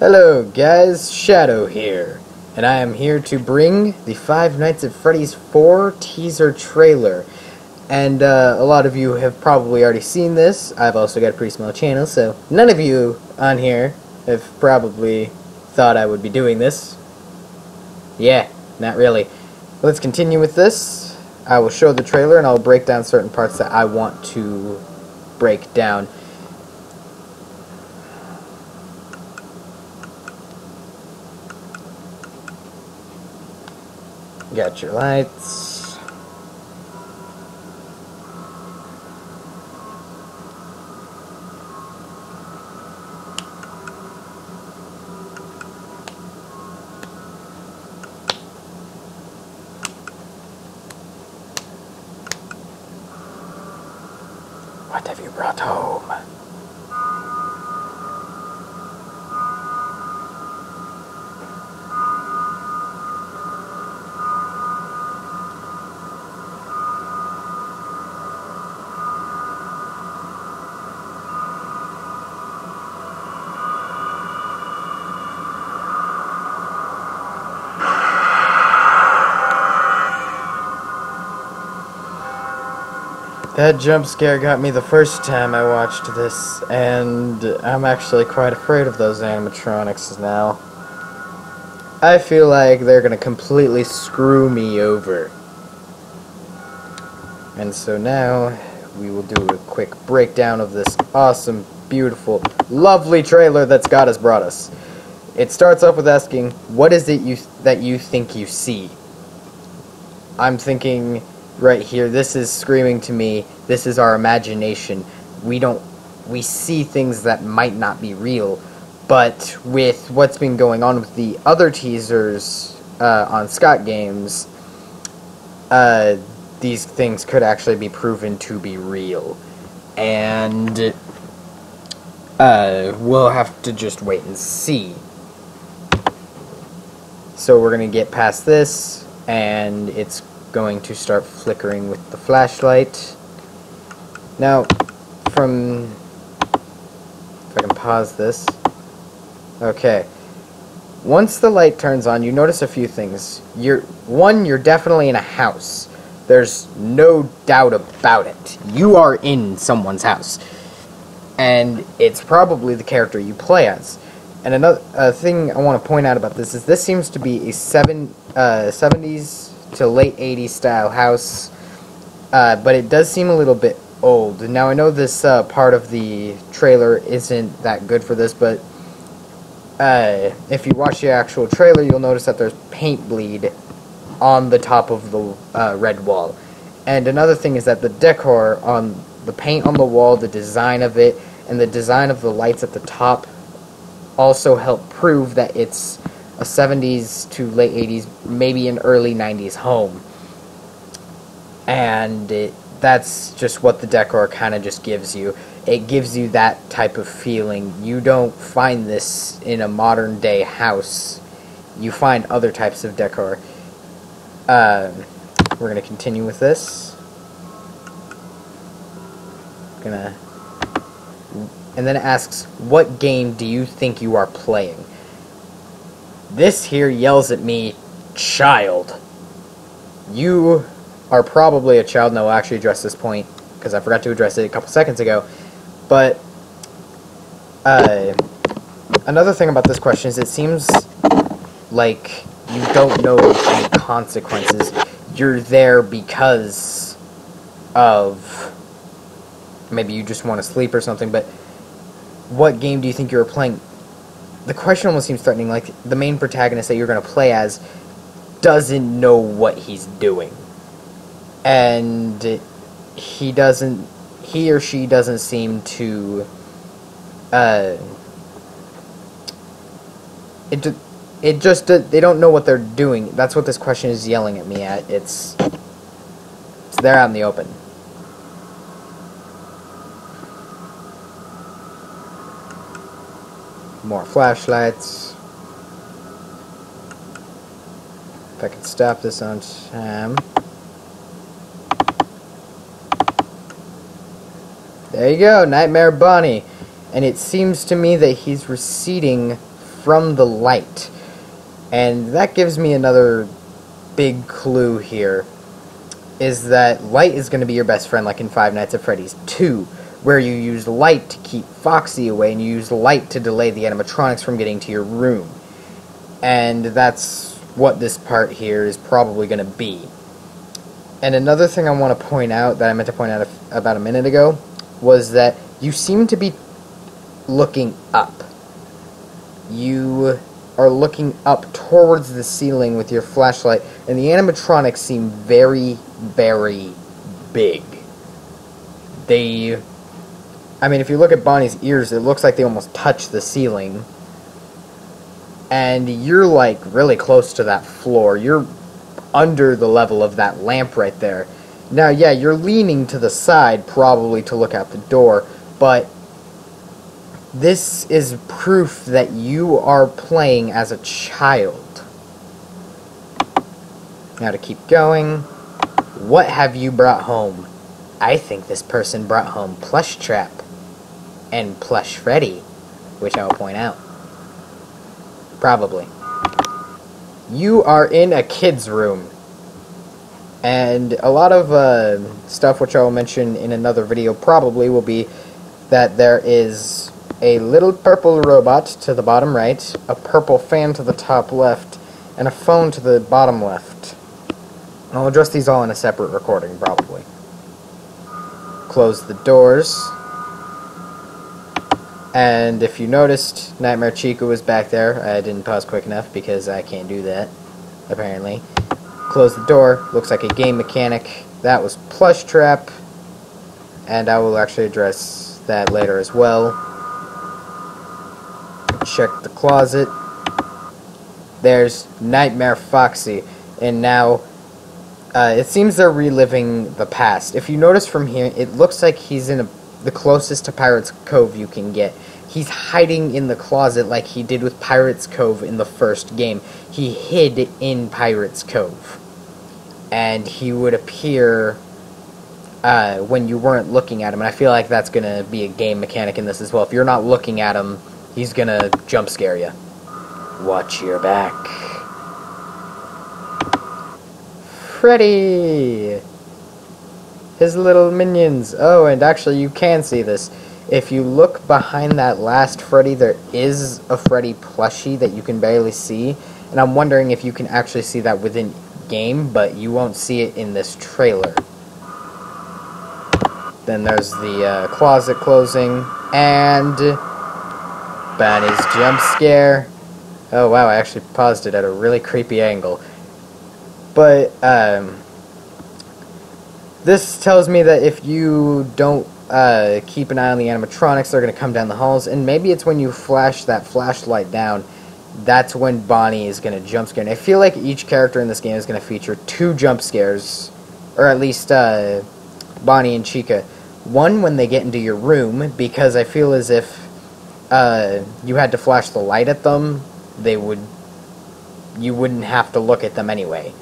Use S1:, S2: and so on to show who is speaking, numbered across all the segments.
S1: Hello guys, Shadow here, and I am here to bring the Five Nights at Freddy's 4 teaser trailer. And a lot of you have probably already seen this. I've also got a pretty small channel, so none of you on here have probably thought I would be doing this. Yeah, not really. Let's continue with this. I will show the trailer and I'll break down certain parts that I want to break down. Got your lights. What have you brought home? That jump scare got me the first time I watched this, and I'm actually quite afraid of those animatronics now. I feel like they're gonna completely screw me over. And so now, we will do a quick breakdown of this awesome, beautiful, lovely trailer that Scott has brought us. It starts off with asking, what is it that you think you see? I'm thinking right here, this is screaming to me, this is our imagination. We see things that might not be real, but with what's been going on with the other teasers on Scott Games, these things could actually be proven to be real. And we'll have to just wait and see. So we're going to get past this, and it's going to start flickering with the flashlight. Now, if I can pause this. Okay. Once the light turns on, you notice a few things. You're definitely in a house. There's no doubt about it. You are in someone's house. And it's probably the character you play as. And another thing I want to point out about this is this seems to be a 70s to late 80s style house, but it does seem a little bit old. Now I know this part of the trailer isn't that good for this, but if you watch the actual trailer, you'll notice that there's paint bleed on the top of the red wall. And another thing is that the decor on the paint on the wall, the design of it, and the design of the lights at the top also help prove that it's a 70s to late 80s, maybe an early 90s home. And that's just what the decor kind of just gives you. It gives you that type of feeling. You don't find this in a modern day house. You find other types of decor. We're going to continue with this. And then it asks, what game do you think you are playing? This here yells at me, child. You are probably a child, and I will actually address this point, because I forgot to address it a couple seconds ago. But, another thing about this question is it seems like you don't know any consequences. You're there because of, maybe you just want to sleep or something, but what game do you think you were playing? The question almost seems threatening, like the main protagonist that you're going to play as doesn't know what he's doing. And he or she doesn't seem to, they don't know what they're doing. That's what this question is yelling at me at. It's there out in the open. More flashlights. If I can stop this on time. There you go, Nightmare Bonnie. And it seems to me that he's receding from the light. And that gives me another big clue here, is that light is going to be your best friend, like in Five Nights at Freddy's 2, where you use light to keep Foxy away, and you use light to delay the animatronics from getting to your room. And that's what this part here is probably going to be. And another thing I want to point out, that I meant to point out about a minute ago, was that you seem to be looking up. You are looking up towards the ceiling with your flashlight, and the animatronics seem very, very big. I mean, if you look at Bonnie's ears, it looks like they almost touch the ceiling. And you're, like, really close to that floor. You're under the level of that lamp right there. Now, yeah, you're leaning to the side, probably to look out the door, but this is proof that you are playing as a child. Now to keep going, what have you brought home? I think this person brought home Plush Trap and Plush Freddy, which I will point out. Probably. You are in a kid's room. And a lot of stuff which I will mention in another video probably will be that there is a little purple robot to the bottom right, a purple fan to the top left, and a phone to the bottom left. I'll address these all in a separate recording, probably. Close the doors. And if you noticed, Nightmare Chica was back there. I didn't pause quick enough because I can't do that, apparently. Close the door. Looks like a game mechanic. That was Plush Trap. And I will actually address that later as well. Check the closet. There's Nightmare Foxy. And now, it seems they're reliving the past. If you notice from here, it looks like he's in the closest to Pirate's Cove you can get. He's hiding in the closet like he did with Pirate's Cove in the first game. He hid in Pirate's Cove. And he would appear when you weren't looking at him. And I feel like that's going to be a game mechanic in this as well. If you're not looking at him, he's going to jump scare you. Watch your back. Freddy! His little minions. Oh, and actually you can see this. If you look behind that last Freddy, there is a Freddy plushie that you can barely see. And I'm wondering if you can actually see that within game, but you won't see it in this trailer. Then there's the closet closing, and Bonnie's jump scare. Oh wow, I actually paused it at a really creepy angle. But this tells me that if you don't keep an eye on the animatronics, they're going to come down the halls, and maybe it's when you flash that flashlight down, that's when Bonnie is going to jump scare. And I feel like each character in this game is going to feature 2 jump scares, or at least Bonnie and Chica. One when they get into your room, because I feel as if you had to flash the light at them, you wouldn't have to look at them anyway.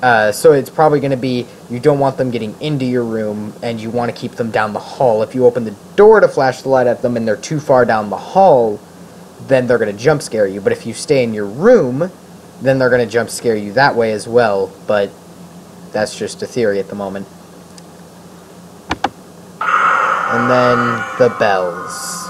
S1: So it's probably going to be, you don't want them getting into your room, and you want to keep them down the hall. If you open the door to flash the light at them and they're too far down the hall, then they're going to jump scare you. But if you stay in your room, then they're going to jump scare you that way as well. But that's just a theory at the moment. And then the bells.